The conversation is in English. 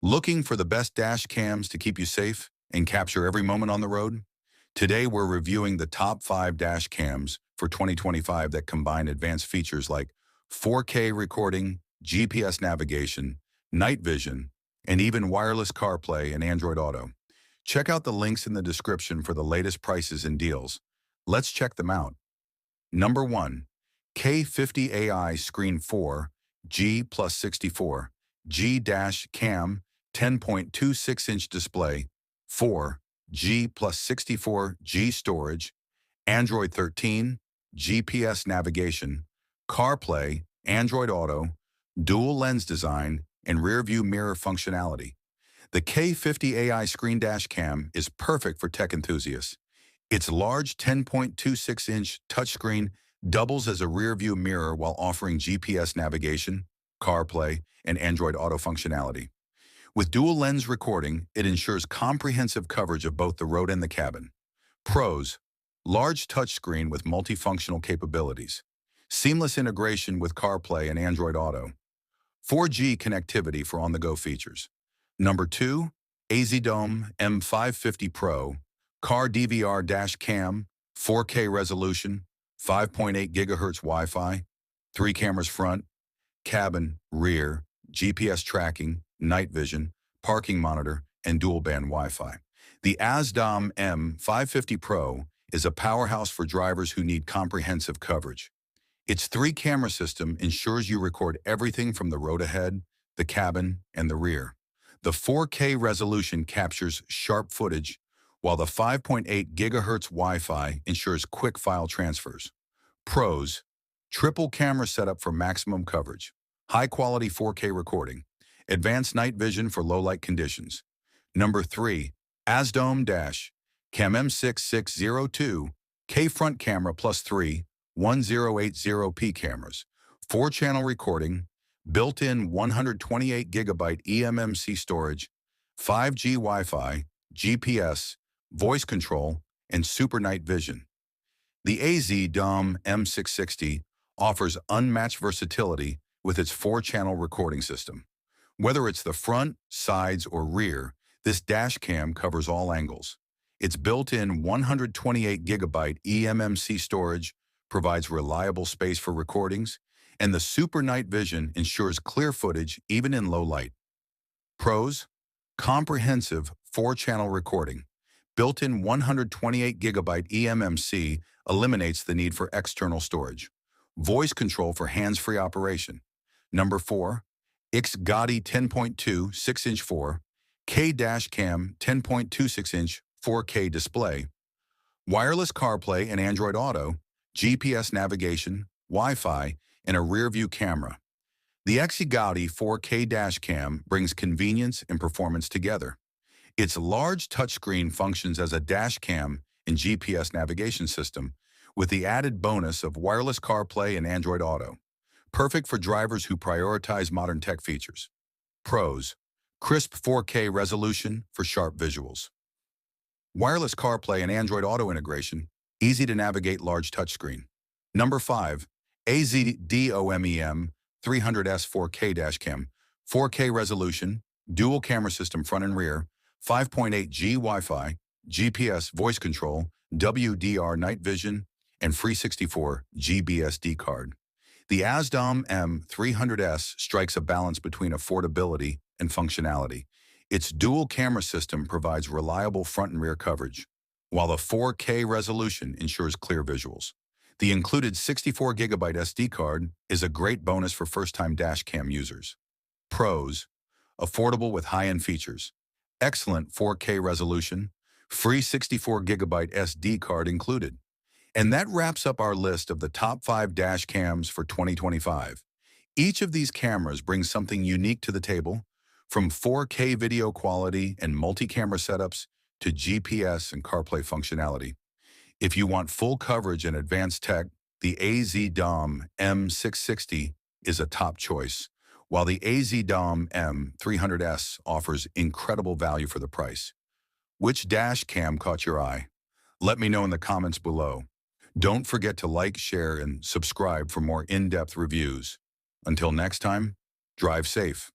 Looking for the best dash cams to keep you safe and capture every moment on the road? Today, we're reviewing the top 5 dash cams for 2025 that combine advanced features like 4K recording, GPS navigation, night vision, and even wireless CarPlay and Android Auto. Check out the links in the description for the latest prices and deals. Let's check them out. Number 1. K50 AI Screen 4 G plus 64 G dash cam 10.26-inch display 4 G plus 64 G storage Android 13 GPS navigation CarPlay Android Auto dual lens design and rear view mirror functionality. The K50 AI Screen dash cam is perfect for tech enthusiasts. Its large 10.26-inch touchscreen doubles as a rear-view mirror while offering GPS navigation, CarPlay, and Android Auto functionality. With dual-lens recording, it ensures comprehensive coverage of both the road and the cabin. Pros: large touchscreen with multifunctional capabilities, seamless integration with CarPlay and Android Auto, 4G connectivity for on-the-go features. Number 2, AZDOME M550 Pro Car DVR dash cam, 4K resolution, 5.8 GHz Wi-Fi, 3 cameras front, cabin, rear, GPS tracking, night vision, parking monitor, and dual-band Wi-Fi. The AZDOME M550 Pro is a powerhouse for drivers who need comprehensive coverage. Its 3-camera system ensures you record everything from the road ahead, the cabin, and the rear. The 4K resolution captures sharp footage, while the 5.8 GHz Wi-Fi ensures quick file transfers. Pros: triple camera setup for maximum coverage, high-quality 4K recording, advanced night vision for low-light conditions. Number 3, AZDOME Cam M6602 K front camera plus 3 1080p cameras, 4-channel recording, built-in 128GB eMMC storage, 5G Wi-Fi, GPS, voice control, and super night vision. The AZDOME M660 offers unmatched versatility with its 4-channel recording system. Whether it's the front, sides, or rear, this dash cam covers all angles. Its built-in 128GB eMMC storage provides reliable space for recordings, and the super night vision ensures clear footage even in low light. Pros: comprehensive 4-channel recording. Built-in 128GB eMMC eliminates the need for external storage. Voice control for hands-free operation. Number 4, XGODY 10.2 6-inch 4K dash cam 10.26-inch 4K display, wireless CarPlay and Android Auto, GPS navigation, Wi-Fi, and a rear-view camera. The XGODY 4K dash cam brings convenience and performance together. Its large touchscreen functions as a dash cam and GPS navigation system, with the added bonus of wireless CarPlay and Android Auto. Perfect for drivers who prioritize modern tech features. Pros: crisp 4K resolution for sharp visuals, wireless CarPlay and Android Auto integration, easy to navigate large touchscreen. Number 5, AZDOME 300S 4K dash cam, 4K resolution, dual camera system front and rear, 5.8G Wi-Fi, GPS voice control, WDR night vision, and free 64GB SD card. The AZDOME M300S strikes a balance between affordability and functionality. Its dual camera system provides reliable front and rear coverage, while the 4K resolution ensures clear visuals. The included 64GB SD card is a great bonus for first-time dashcam users. Pros: affordable with high-end features, excellent 4K resolution, free 64GB SD card included. And that wraps up our list of the top 5 dash cams for 2025. Each of these cameras brings something unique to the table, from 4K video quality and multi-camera setups to GPS and CarPlay functionality. If you want full coverage and advanced tech, the AZDOME M660 is a top choice, while the AZDOME M300S offers incredible value for the price. Which dash cam caught your eye? Let me know in the comments below. Don't forget to like, share, and subscribe for more in-depth reviews. Until next time, drive safe.